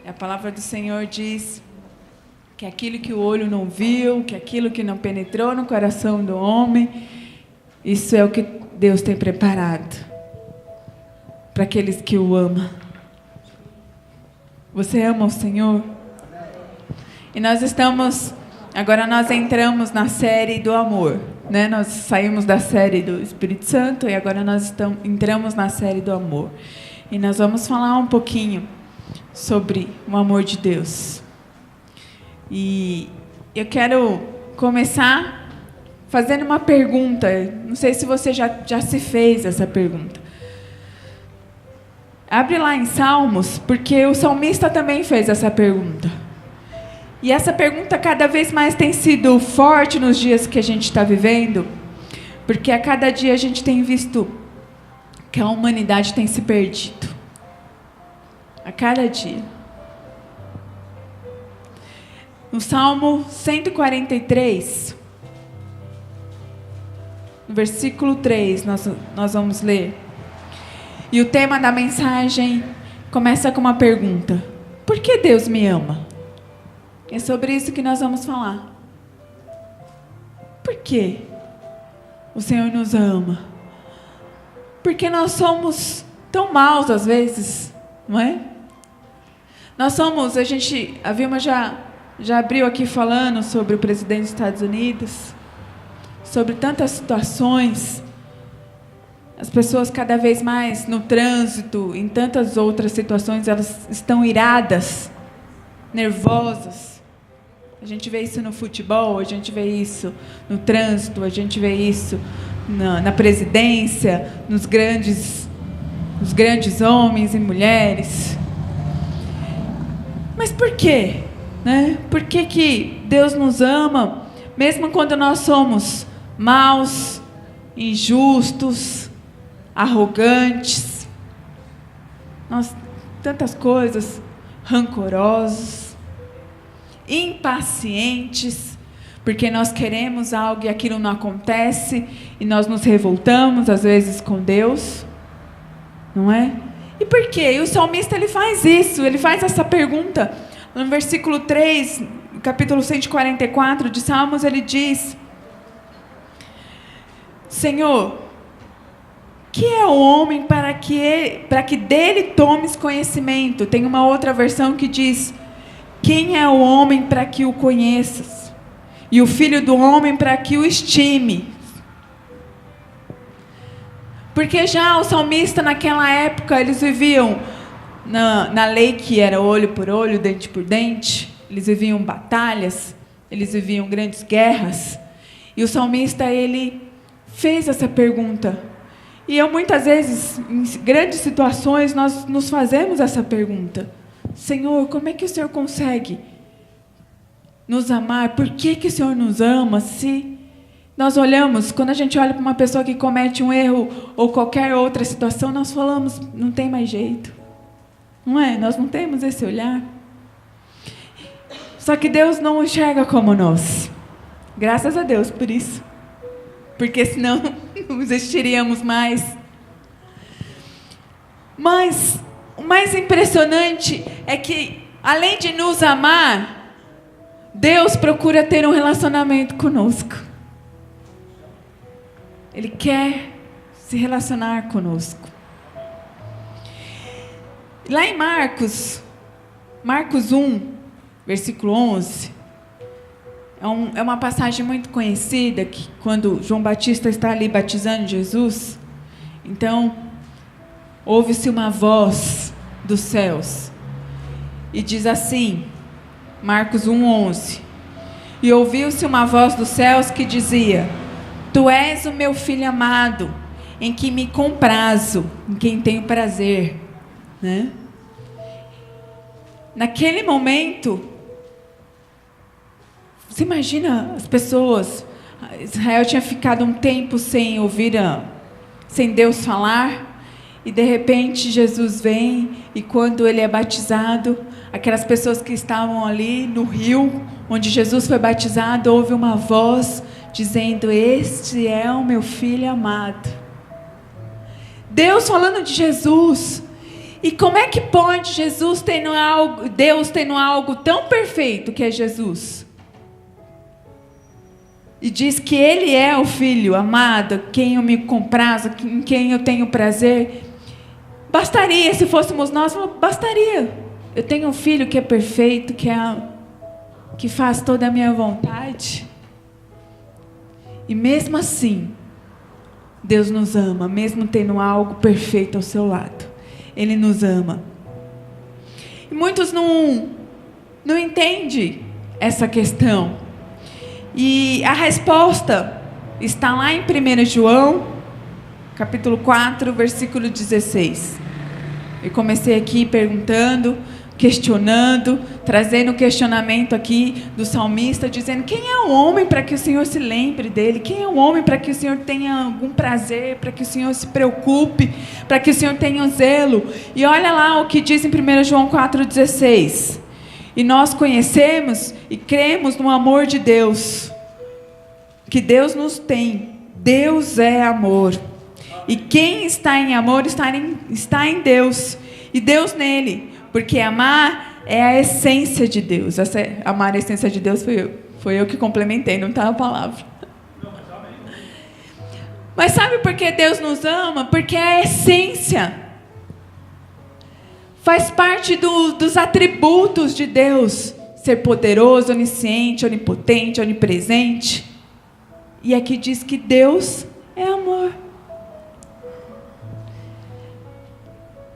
A palavra do Senhor diz que aquilo que o olho não viu, que aquilo que não penetrou no coração do homem, isso é o que Deus tem preparado para aqueles que o amam. Você ama o Senhor? E agora nós entramos na série do amor, né? Nós saímos da série do Espírito Santo e agora nós entramos na série do amor. E nós vamos falar um pouquinho sobre o amor de Deus. E eu quero começar fazendo uma pergunta. Não sei se você já se fez essa pergunta. Abre lá em Salmos, porque o salmista também fez essa pergunta. E essa pergunta cada vez mais tem sido forte nos dias que a gente está vivendo, porque a cada dia a gente tem visto que a humanidade tem se perdido. A cada dia. No Salmo 143, no versículo 3, nós vamos ler. E o tema da mensagem começa com uma pergunta: por que Deus me ama? É sobre isso que nós vamos falar. Por que o Senhor nos ama? Porque nós somos tão maus às vezes, não é? A Vilma já abriu aqui falando sobre o presidente dos Estados Unidos, sobre tantas situações, as pessoas cada vez mais no trânsito, em tantas outras situações, elas estão iradas, nervosas. A gente vê isso no futebol, a gente vê isso no trânsito, a gente vê isso na presidência, nos grandes homens e mulheres. Mas por quê? Né? Por que Deus nos ama, mesmo quando nós somos maus, injustos, arrogantes, tantas coisas, rancorosos, impacientes, porque nós queremos algo e aquilo não acontece, e nós nos revoltamos, às vezes, com Deus, não é? E por quê? E o salmista, ele faz isso, ele faz essa pergunta. No versículo 3, capítulo 144 de Salmos, ele diz: Senhor, que é o homem para que dele tomes conhecimento? Tem uma outra versão que diz: quem é o homem para que o conheças? E o filho do homem para que o estime? Porque já o salmista naquela época, eles viviam na lei que era olho por olho, dente por dente. Eles viviam batalhas, eles viviam grandes guerras. E o salmista, ele fez essa pergunta. E muitas vezes, em grandes situações, nós nos fazemos essa pergunta: Senhor, como é que o Senhor consegue nos amar? Por que o Senhor nos ama? Se nós olhamos, quando a gente olha para uma pessoa que comete um erro ou qualquer outra situação, nós falamos: não tem mais jeito. Não é? Nós não temos esse olhar. Só que Deus não enxerga como nós. Graças a Deus por isso. Porque senão não existiríamos mais. Mas o mais impressionante é que, além de nos amar, Deus procura ter um relacionamento conosco. Ele quer se relacionar conosco. Lá em Marcos 1, versículo 11, é uma passagem muito conhecida, que quando João Batista está ali batizando Jesus, então ouve-se uma voz dos céus, e diz assim, Marcos 1:11, e ouviu-se uma voz dos céus que dizia: Tu és o meu filho amado, em que me comprazo, em quem tenho prazer. Né? Naquele momento, você imagina as pessoas, Israel tinha ficado um tempo sem Deus falar, e de repente Jesus vem, e quando ele é batizado, aquelas pessoas que estavam ali no rio, onde Jesus foi batizado, houve uma voz dizendo: Este é o meu filho amado. Deus falando de Jesus. E como é que pode Deus tendo algo tão perfeito que é Jesus? E diz que Ele é o Filho amado, quem eu me comprazo, em quem eu tenho prazer. Bastaria, se fôssemos nós, bastaria. Eu tenho um Filho que é perfeito, que faz toda a minha vontade. E mesmo assim, Deus nos ama, mesmo tendo algo perfeito ao seu lado. Ele nos ama. E muitos não entendem essa questão. E a resposta está lá em 1 João, capítulo 4, versículo 16. Eu comecei aqui perguntando, questionando, trazendo o questionamento aqui do salmista, dizendo: quem é o homem para que o Senhor se lembre dele? Quem é o homem para que o Senhor tenha algum prazer, para que o Senhor se preocupe, para que o Senhor tenha um zelo? E olha lá o que diz em 1 João 4,16. E nós conhecemos e cremos no amor de Deus, que Deus nos tem. Deus é amor. E quem está em amor está em Deus, e Deus nele. Porque amar é a essência de Deus. Amar a essência de Deus foi eu que complementei, não está a palavra. Mas sabe por que Deus nos ama? Porque é a essência. Faz parte dos atributos de Deus. Ser poderoso, onisciente, onipotente, onipresente. E aqui diz que Deus é amor.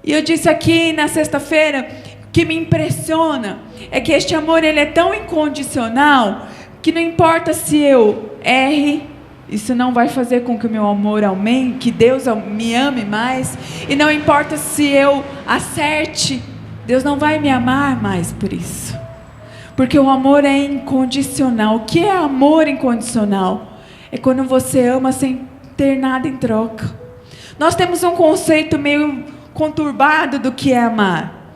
E eu disse aqui na sexta-feira, que me impressiona é que este amor, ele é tão incondicional, que não importa se eu erre, isso não vai fazer com que o meu amor aumente, que Deus me ame mais. E não importa se eu acerte, Deus não vai me amar mais por isso. Porque o amor é incondicional. O que é amor incondicional? É quando você ama sem ter nada em troca. Nós temos um conceito meio conturbado do que é amar.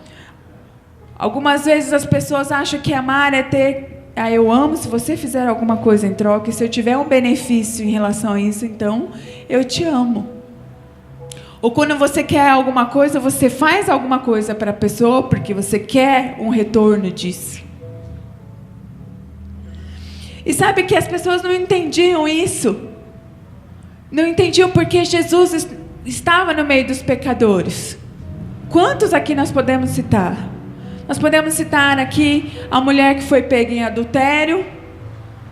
Algumas vezes as pessoas acham que amar é ter... eu amo se você fizer alguma coisa em troca, e se eu tiver um benefício em relação a isso, então eu te amo. Ou quando você quer alguma coisa, você faz alguma coisa para a pessoa porque você quer um retorno disso. E sabe que as pessoas não entendiam isso. Não entendiam porque Jesus estava no meio dos pecadores. Quantos aqui nós podemos citar? Nós podemos citar aqui a mulher que foi pega em adultério.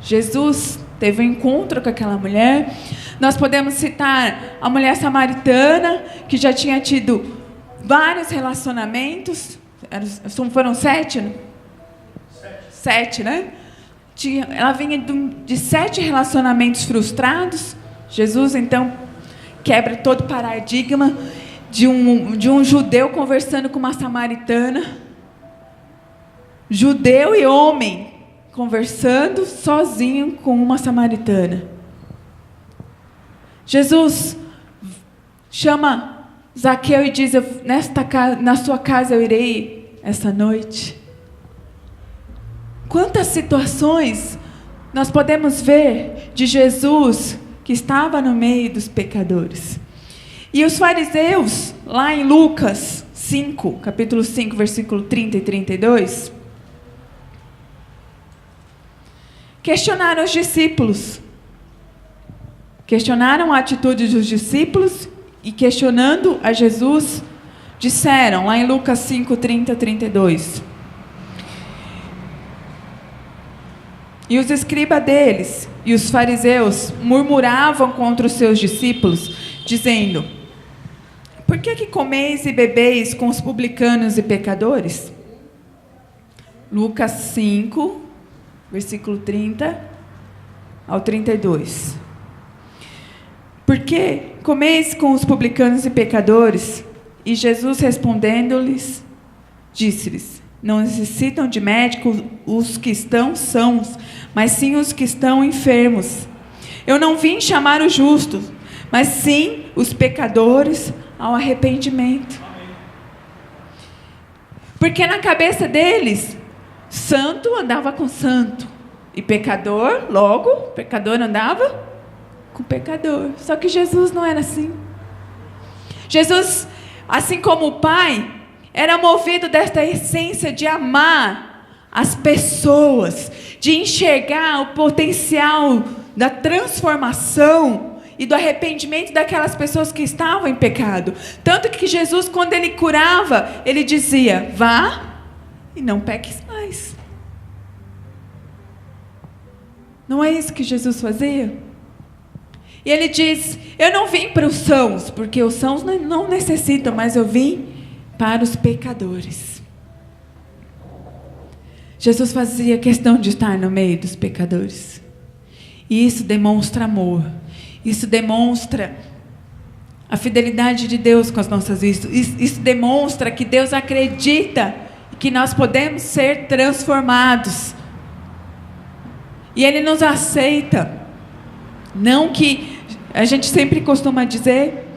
Jesus teve um encontro com aquela mulher. Nós podemos citar a mulher samaritana, que já tinha tido vários relacionamentos. Foram 7, né? 7, né? Ela vinha de 7 relacionamentos frustrados. Jesus, então, quebra todo o paradigma de um judeu conversando com uma samaritana. Judeu e homem conversando sozinho com uma samaritana. Jesus chama Zaqueu e diz: na sua casa eu irei essa noite. Quantas situações nós podemos ver de Jesus que estava no meio dos pecadores. E os fariseus, lá em Lucas 5, capítulo 5, versículo 30 e 32, questionaram os discípulos. Questionaram a atitude dos discípulos e, questionando a Jesus, disseram, lá em Lucas 5, 30 e 32... E os escribas deles e os fariseus murmuravam contra os seus discípulos, dizendo: por que comeis e bebeis com os publicanos e pecadores? Lucas 5, versículo 30 ao 32. Por que comeis com os publicanos e pecadores? E Jesus, respondendo-lhes, disse-lhes: não necessitam de médicos os que estão sãos, mas sim os que estão enfermos. Eu não vim chamar os justos, mas sim os pecadores ao arrependimento. Porque na cabeça deles, santo andava com santo, e pecador, logo, pecador andava com pecador. Só que Jesus não era assim. Jesus, assim como o Pai, Era movido desta essência de amar as pessoas, de enxergar o potencial da transformação e do arrependimento daquelas pessoas que estavam em pecado. Tanto que Jesus, quando ele curava, ele dizia: vá e não peques mais. Não é isso que Jesus fazia? E ele diz: eu não vim para os sãos, porque os sãos não necessitam, mas eu vim para os pecadores. Jesus fazia questão de estar no meio dos pecadores. E isso demonstra amor. Isso demonstra a fidelidade de Deus com as nossas vidas. Isso demonstra que Deus acredita que nós podemos ser transformados. E Ele nos aceita. Não que a gente sempre costuma dizer...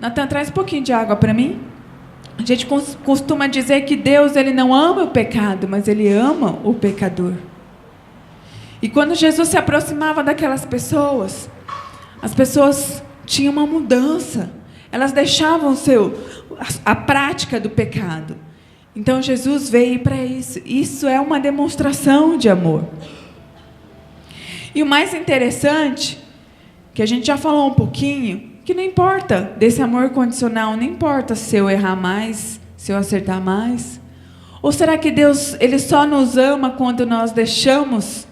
Natan, traz um pouquinho de água para mim. A gente costuma dizer que Deus, Ele não ama o pecado, mas Ele ama o pecador. E quando Jesus se aproximava daquelas pessoas, as pessoas tinham uma mudança. Elas deixavam a prática do pecado. Então Jesus veio para isso. Isso é uma demonstração de amor. E o mais interessante, que a gente já falou um pouquinho, que não importa desse amor condicional, não importa se eu errar mais, se eu acertar mais. Ou será que Deus, Ele só nos ama quando nós deixamos,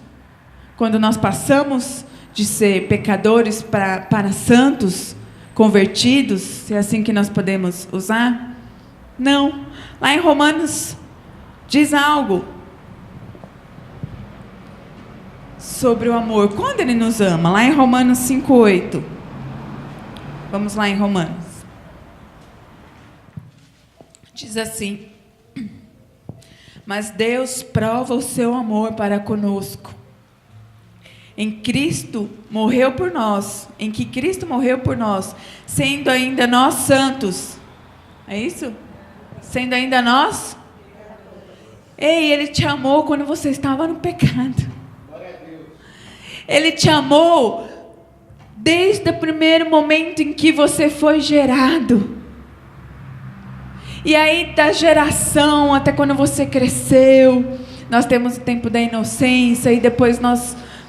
quando nós passamos de ser pecadores para santos, convertidos, se é assim que nós podemos usar? Não. Lá em Romanos diz algo sobre o amor. Quando Ele nos ama? Lá em Romanos 5:8. Vamos lá em Romanos. Diz assim: mas Deus prova o seu amor para conosco. Em Cristo morreu por nós. Em que Cristo morreu por nós, sendo ainda nós santos. É isso? Sendo ainda nós? Ei, Ele te amou quando você estava no pecado. Ele te amou desde o primeiro momento em que você foi gerado. E aí, da geração até quando você cresceu, nós temos o tempo da inocência, e depois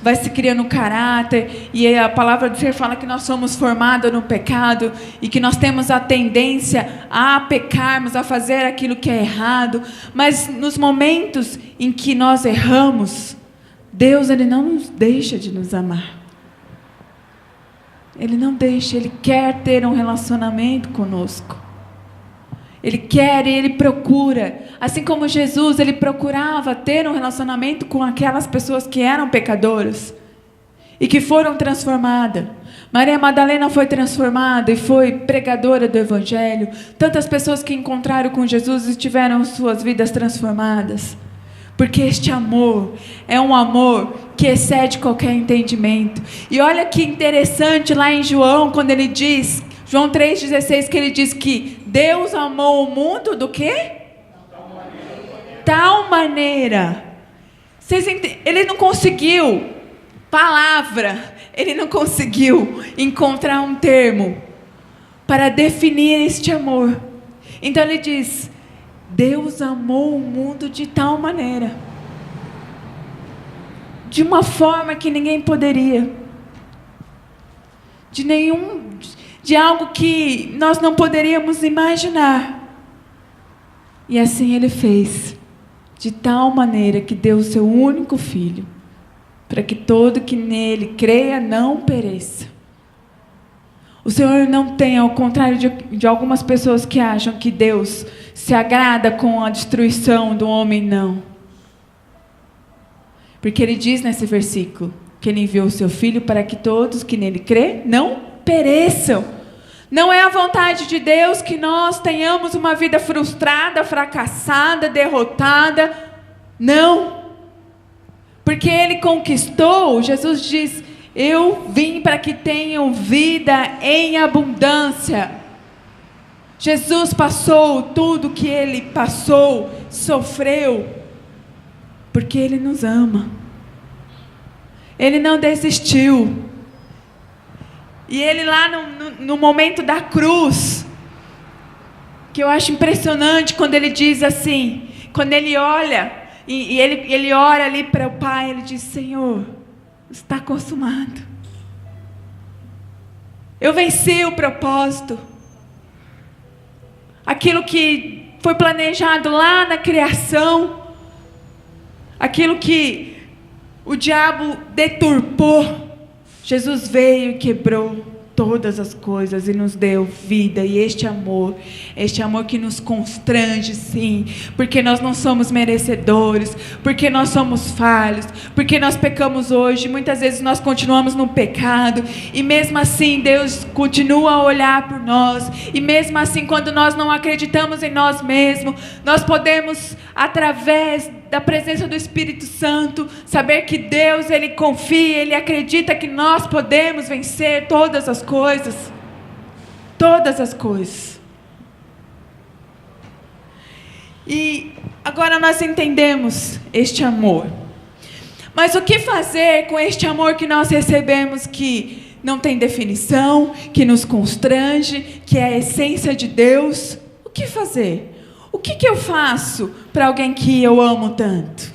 vai se criando caráter, e a palavra do Senhor fala que nós somos formados no pecado, e que nós temos a tendência a pecarmos, a fazer aquilo que é errado. Mas nos momentos em que nós erramos, Deus, Ele não nos deixa de nos amar. Ele não deixa, Ele quer ter um relacionamento conosco. Ele quer e Ele procura. Assim como Jesus, Ele procurava ter um relacionamento com aquelas pessoas que eram pecadoras e que foram transformadas. Maria Madalena foi transformada e foi pregadora do Evangelho. Tantas pessoas que encontraram com Jesus e tiveram suas vidas transformadas. Porque este amor é um amor que excede qualquer entendimento. E olha que interessante lá em João, quando ele diz, João 3,16, que ele diz que Deus amou o mundo do quê? Tal maneira. Ele não conseguiu palavra, ele não conseguiu encontrar um termo para definir este amor. Então ele diz: Deus amou o mundo de tal maneira, de uma forma que ninguém poderia, de algo que nós não poderíamos imaginar. E assim Ele fez, de tal maneira que deu o seu único Filho, para que todo que nele creia não pereça. O Senhor não tem, ao contrário de algumas pessoas que acham que Deus se agrada com a destruição do homem, não. Porque Ele diz nesse versículo que Ele enviou o seu Filho para que todos que nele crê não pereçam. Não é a vontade de Deus que nós tenhamos uma vida frustrada, fracassada, derrotada. Não. Porque Ele conquistou, Jesus diz: eu vim para que tenham vida em abundância. Jesus passou tudo que Ele passou, sofreu, porque Ele nos ama. Ele não desistiu. E Ele lá no momento da cruz, que eu acho impressionante quando ele diz assim, quando ele olha, e ele ora ali para o Pai, ele diz: Senhor, está consumado. Eu venci o propósito. Aquilo que foi planejado lá na criação, aquilo que o diabo deturpou, Jesus veio e quebrou todas as coisas e nos deu vida. E este amor que nos constrange, sim, porque nós não somos merecedores, porque nós somos falhos, porque nós pecamos hoje, muitas vezes nós continuamos no pecado, e mesmo assim Deus continua a olhar por nós, e mesmo assim, quando nós não acreditamos em nós mesmos, nós podemos, através da presença do Espírito Santo, saber que Deus, Ele confia, Ele acredita que nós podemos vencer todas as coisas. Todas as coisas. E agora nós entendemos este amor. Mas o que fazer com este amor que nós recebemos, que não tem definição, que nos constrange, que é a essência de Deus? O que fazer? O que eu faço para alguém que eu amo tanto?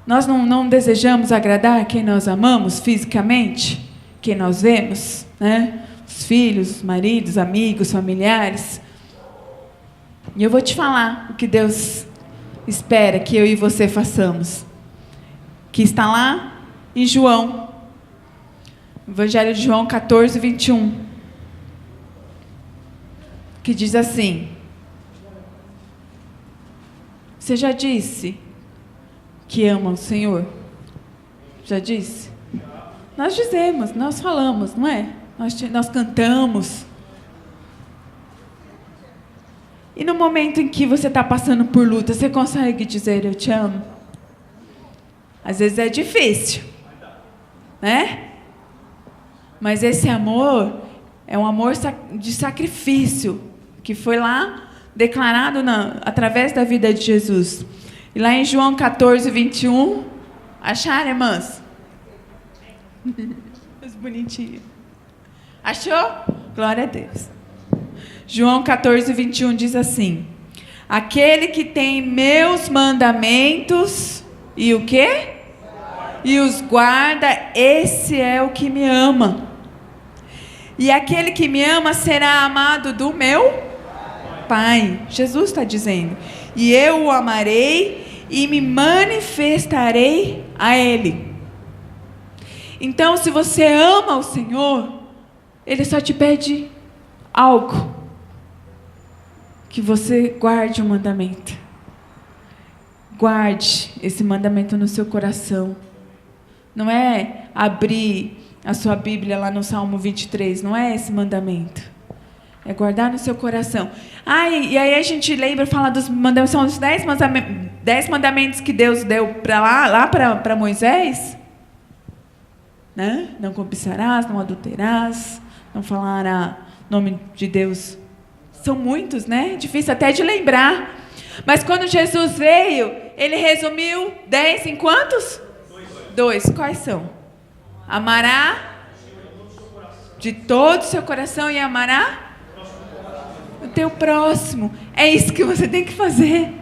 Nós não desejamos agradar quem nós amamos fisicamente, quem nós vemos, né? Os filhos, os maridos, amigos, familiares. E eu vou te falar o que Deus espera que eu e você façamos. Que está lá em João. Evangelho de João 14, 21. Que diz assim: você já disse que ama o Senhor? Já disse? Nós dizemos, nós falamos, não é? Nós cantamos. E no momento em que você está passando por luta, você consegue dizer eu te amo? Às vezes é difícil, né? Mas esse amor é um amor de sacrifício, que foi lá declarado através da vida de Jesus. E lá em João 14, 21, acharam, irmãs? Os bonitinhos. Achou? Glória a Deus. João 14, 21 diz assim: aquele que tem meus mandamentos e o quê? E os guarda, esse é o que me ama. E aquele que me ama será amado do meu Pai. Jesus está dizendo: e eu o amarei e me manifestarei a Ele. Então, se você ama o Senhor, Ele só te pede algo: que você guarde o mandamento. Guarde esse mandamento no seu coração. Não é abrir a sua Bíblia lá no Salmo 23, não é esse mandamento. É guardar no seu coração. E aí a gente lembra, fala dos mandamentos, são os 10 mandamentos que Deus deu para Moisés. Né? Não cobiçarás, não adulterarás, não falará nome de Deus. São muitos, né? Difícil até de lembrar. Mas quando Jesus veio, Ele resumiu 10 em quantos? 2. Quais são? Amará de todo o seu coração e amará o teu próximo. É isso que você tem que fazer.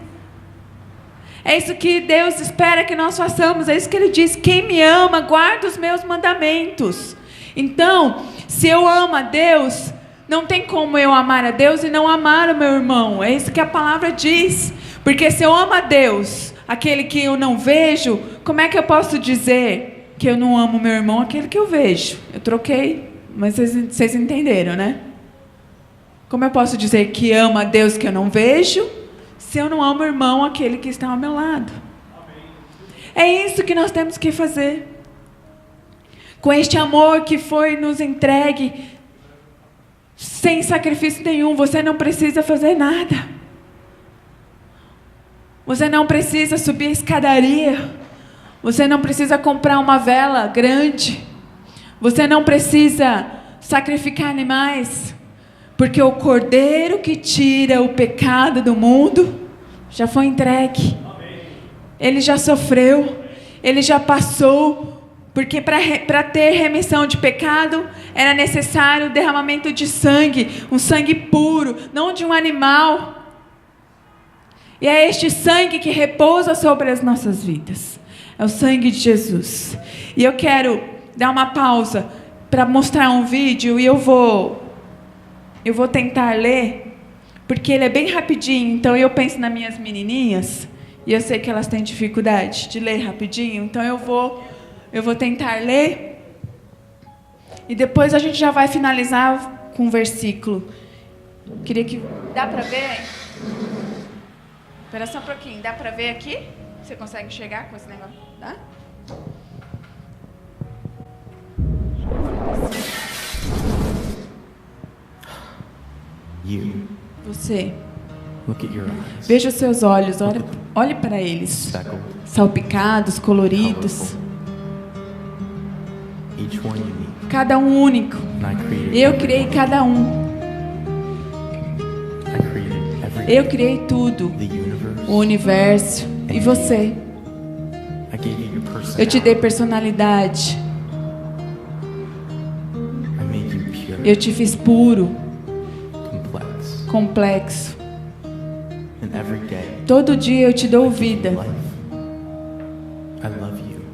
É isso que Deus espera que nós façamos. É isso que Ele diz: quem me ama, guarda os meus mandamentos. Então, se eu amo a Deus, não tem como eu amar a Deus e não amar o meu irmão. É isso que a palavra diz. Porque se eu amo a Deus, aquele que eu não vejo, como é que eu posso dizer que eu não amo o meu irmão, aquele que eu vejo? Eu troquei, mas vocês entenderam, né? Como eu posso dizer que amo a Deus que eu não vejo, se eu não amo o irmão, aquele que está ao meu lado? É isso que nós temos que fazer. Com este amor que foi nos entregue, sem sacrifício nenhum, você não precisa fazer nada. Você não precisa subir a escadaria. Você não precisa comprar uma vela grande. Você não precisa sacrificar animais. Porque o Cordeiro que tira o pecado do mundo já foi entregue. Ele já sofreu. Ele já passou Porque para ter remissão de pecado, era necessário o derramamento de sangue, um sangue puro, não de um animal. E é este sangue que repousa sobre as nossas vidas. É o sangue de Jesus. E eu quero dar uma pausa para mostrar um vídeo e eu vou tentar ler, porque ele é bem rapidinho, então eu penso nas minhas menininhas, e eu sei que elas têm dificuldade de ler rapidinho, então eu vou tentar ler, e depois a gente já vai finalizar com um versículo. Queria que... Dá para ver? Espera só um pouquinho. Dá para ver aqui? Você consegue enxergar com esse negócio? Dá? Você. Veja os seus olhos. Olhe para eles. Salpicados, coloridos. Cada um único. Eu criei cada um. Eu criei tudo. O universo. E você. Eu te dei personalidade. Eu te fiz puro. Complexo. Todo dia eu te dou vida.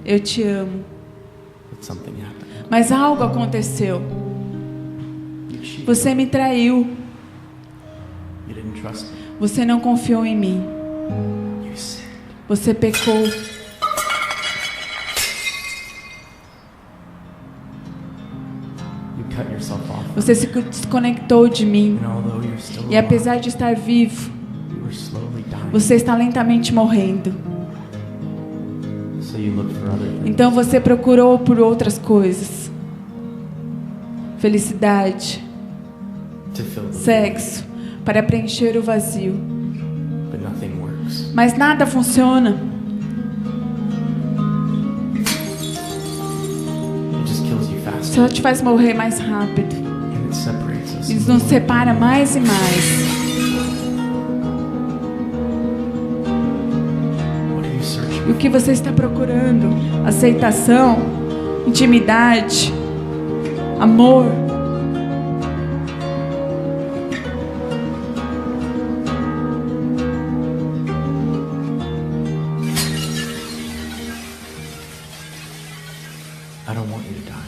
Eu te amo. Mas algo aconteceu. Você me traiu. Você não confiou em mim. Você pecou. Você se desconectou de mim. E apesar de estar vivo, você está lentamente morrendo. Então você procurou por outras coisas. Felicidade, sexo, para preencher o vazio. Mas nada funciona. Só te faz morrer mais rápido. Isso nos separa mais e mais. E o que você está procurando? Aceitação, intimidade, amor.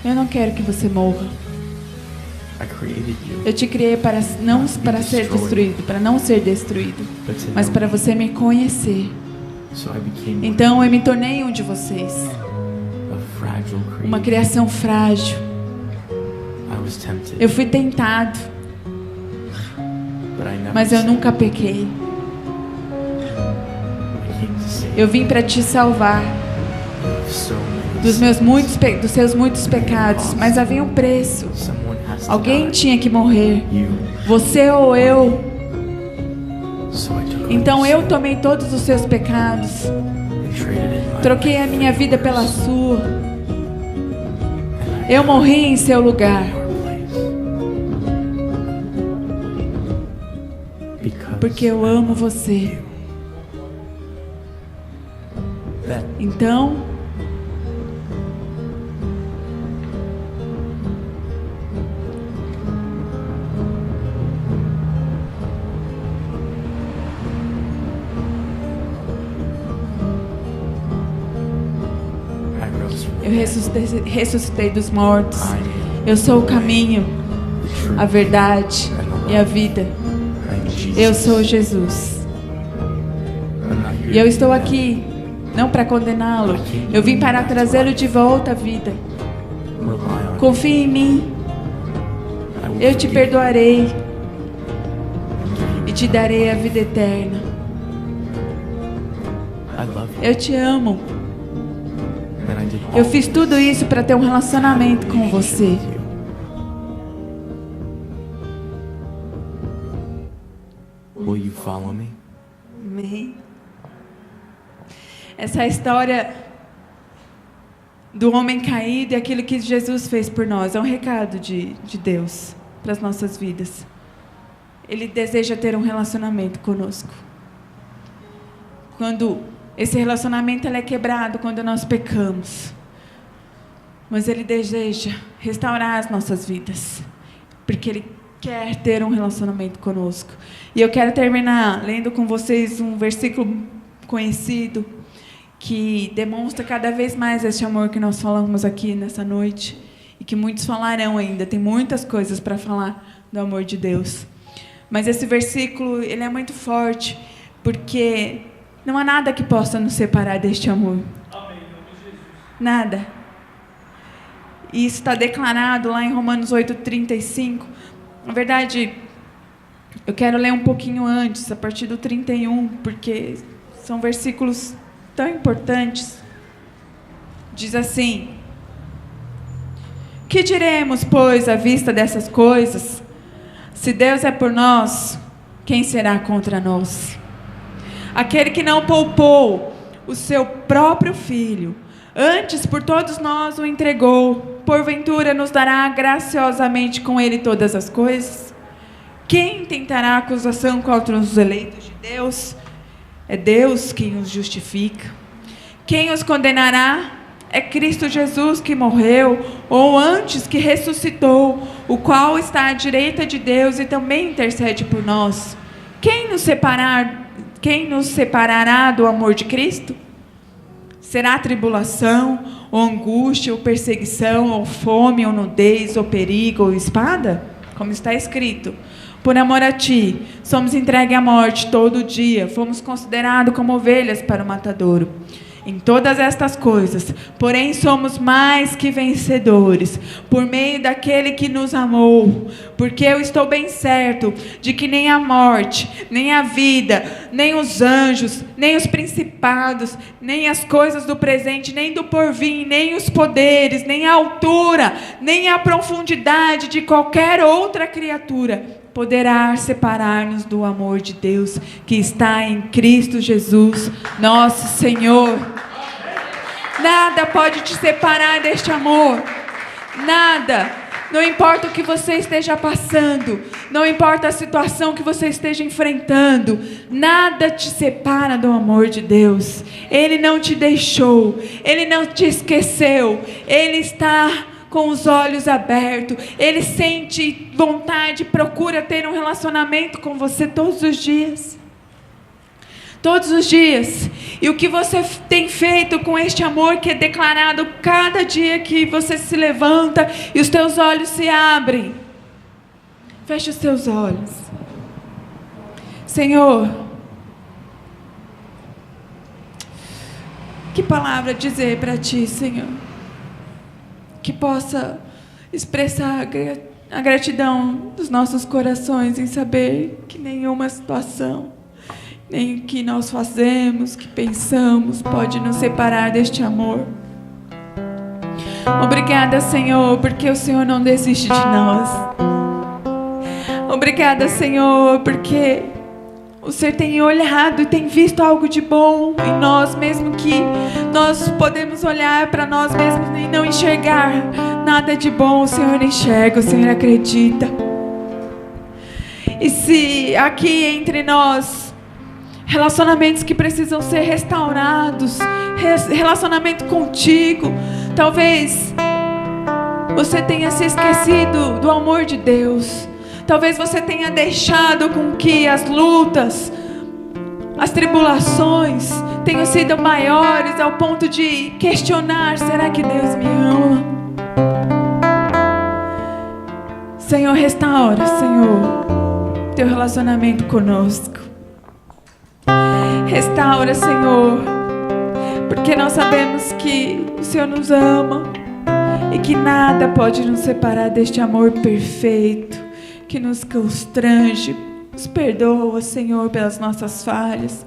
Eu não quero que você morra. Eu te criei para ser destruído, para não ser destruído, mas para você me conhecer. Então eu me tornei um de vocês. Uma criação frágil. Eu fui tentado, mas eu nunca pequei. Eu vim para te salvar dos seus muitos pecados, mas havia um preço. Alguém tinha que morrer, você ou eu. Então eu tomei todos os seus pecados, troquei a minha vida pela sua. Eu morri em seu lugar, porque eu amo você. Então, eu ressuscitei dos mortos. Eu sou o caminho, a verdade e a vida. Eu sou Jesus. E eu estou aqui não para condená-lo. Eu vim para trazê-lo de volta à vida. Confie em mim. Eu te perdoarei e te darei a vida eterna. Eu te amo. Eu fiz tudo isso para ter um relacionamento com você. Will you follow me? Amém. Essa é a história do homem caído e aquilo que Jesus fez por nós. É um recado de Deus para as nossas vidas. Ele deseja ter um relacionamento conosco. Quando esse relacionamento ele é quebrado, quando nós pecamos. mas Ele deseja restaurar as nossas vidas, porque Ele quer ter um relacionamento conosco. E eu quero terminar lendo com vocês um versículo conhecido, que demonstra cada vez mais esse amor que nós falamos aqui nessa noite, e que muitos falarão ainda. Tem muitas coisas para falar do amor de Deus. Mas esse versículo, ele é muito forte, porque não há nada que possa nos separar deste amor. Amém, em nome de Jesus. Nada. E isso está declarado lá em Romanos 8:35. Na verdade, eu quero ler um pouquinho antes, a partir do 31, porque são versículos tão importantes. Diz assim: que diremos, pois, à vista dessas coisas? Se Deus é por nós, quem será contra nós? Aquele que não poupou o seu próprio filho, antes por todos nós o entregou, porventura nos dará graciosamente com ele todas as coisas? Quem tentará acusação contra os eleitos de Deus? É Deus quem os justifica. Quem os condenará? É Cristo Jesus que morreu, ou antes que ressuscitou, o qual está à direita de Deus e também intercede por nós. Quem nos separará do amor de Cristo? Será tribulação, ou angústia, ou perseguição, ou fome, ou nudez, ou perigo, ou espada? Como está escrito: por amor a ti, somos entregues à morte todo dia, fomos considerados como ovelhas para o matadouro. Em todas estas coisas, porém, somos mais que vencedores, por meio daquele que nos amou. Porque eu estou bem certo de que nem a morte, nem a vida, nem os anjos, nem os principados, nem as coisas do presente, nem do porvir, nem os poderes, nem a altura, nem a profundidade de qualquer outra criatura poderá separar-nos do amor de Deus que está em Cristo Jesus, nosso Senhor. Nada pode te separar deste amor. Nada. Não importa o que você esteja passando, não importa a situação que você esteja enfrentando, nada te separa do amor de Deus. Ele não te deixou, Ele não te esqueceu, Ele está com os olhos abertos, Ele sente vontade, procura ter um relacionamento com você todos os dias. Todos os dias. E o que você tem feito com este amor que é declarado cada dia que você se levanta e os teus olhos se abrem? Feche os teus olhos. Senhor, que palavra dizer para Ti, Senhor? Que possa expressar a gratidão dos nossos corações em saber que nenhuma situação, nem o que nós fazemos, que pensamos, pode nos separar deste amor. Obrigada, Senhor, porque o Senhor não desiste de nós. Obrigada, Senhor, porque o Senhor tem olhado e tem visto algo de bom em nós, mesmo que nós podemos olhar para nós mesmos e não enxergar nada de bom. O Senhor enxerga, o Senhor acredita. E se aqui entre nós, relacionamentos que precisam ser restaurados, relacionamento contigo, talvez você tenha se esquecido do amor de Deus. Talvez você tenha deixado com que as lutas, as tribulações tenham sido maiores ao ponto de questionar: será que Deus me ama? Senhor, restaura, Senhor, teu relacionamento conosco. Restaura, Senhor, porque nós sabemos que o Senhor nos ama e que nada pode nos separar deste amor perfeito que nos constrange. Nos perdoa, Senhor, pelas nossas falhas.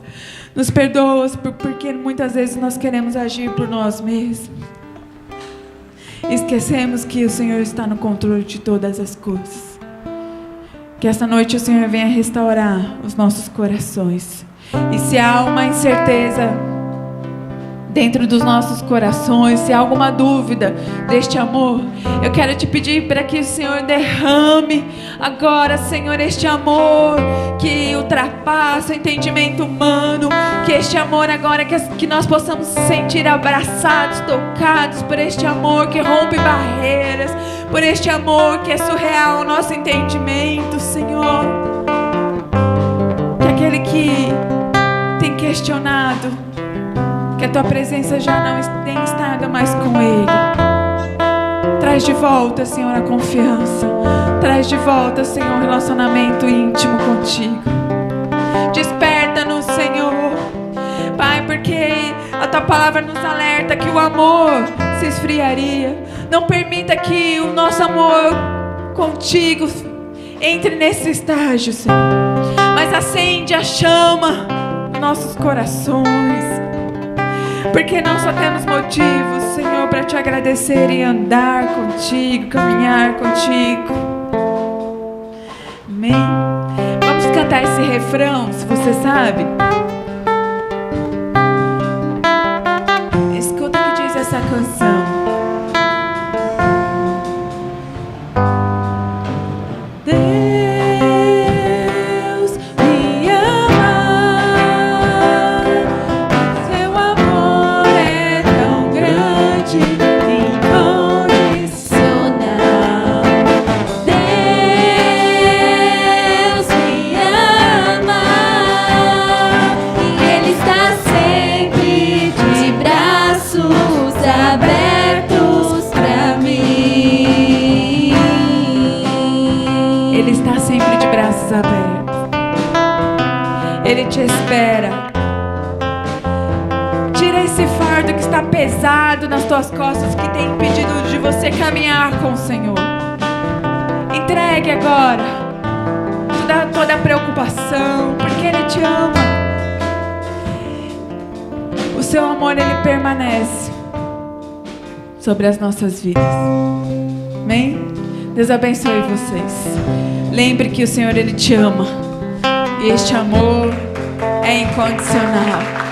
Nos perdoa porque muitas vezes nós queremos agir por nós mesmos. Esquecemos que o Senhor está no controle de todas as coisas. Que esta noite o Senhor venha restaurar os nossos corações. E se há uma incerteza dentro dos nossos corações, se há alguma dúvida deste amor, eu quero te pedir para que o Senhor derrame agora, Senhor, este amor que ultrapassa o entendimento humano, que este amor agora, que nós possamos se sentir abraçados, tocados por este amor que rompe barreiras, por este amor que é surreal ao nosso entendimento, Senhor. Que aquele que tem questionado, que a tua presença já não tem estado mais com ele, traz de volta, Senhor, a confiança. Traz de volta, Senhor, o relacionamento íntimo contigo. Desperta-nos, Senhor, Pai, porque a tua palavra nos alerta que o amor se esfriaria. Não permita que o nosso amor contigo entre nesse estágio, Senhor, mas acende a chama nos nossos corações, porque nós só temos motivos, Senhor, para te agradecer e andar contigo, caminhar contigo. Amém? Vamos cantar esse refrão, se você sabe. Escuta o que diz essa canção. Ele te espera. Tira esse fardo que está pesado nas tuas costas, que tem impedido de você caminhar com o Senhor. Entregue agora toda a preocupação, porque Ele te ama. O seu amor, Ele permanece sobre as nossas vidas. Amém? Deus abençoe vocês. Lembre que o Senhor, Ele te ama. E este amor é incondicional.